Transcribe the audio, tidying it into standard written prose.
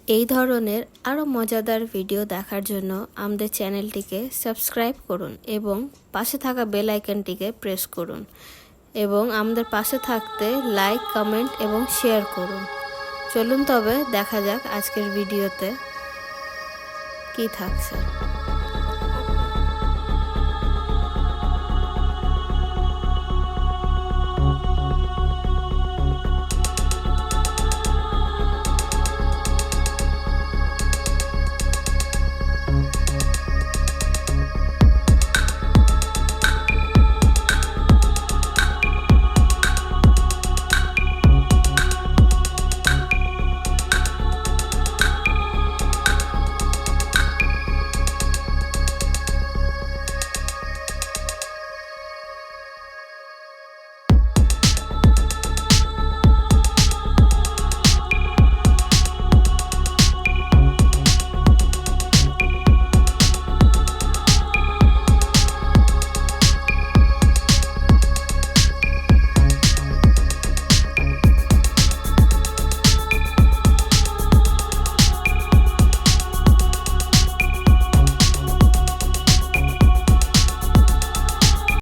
এই ধরনের আরও মজাদার ভিডিও দেখার জন্য আমাদের চ্যানেলটিকে সাবস্ক্রাইব করুন এবং পাশে থাকা বেল আইকনটিকে প্রেস করুন এবং আমাদের পাশে থাকতে লাইক, কমেন্ট এবং শেয়ার করুন। চলুন তবে দেখা যাক আজকের ভিডিওতে কি থাকছে।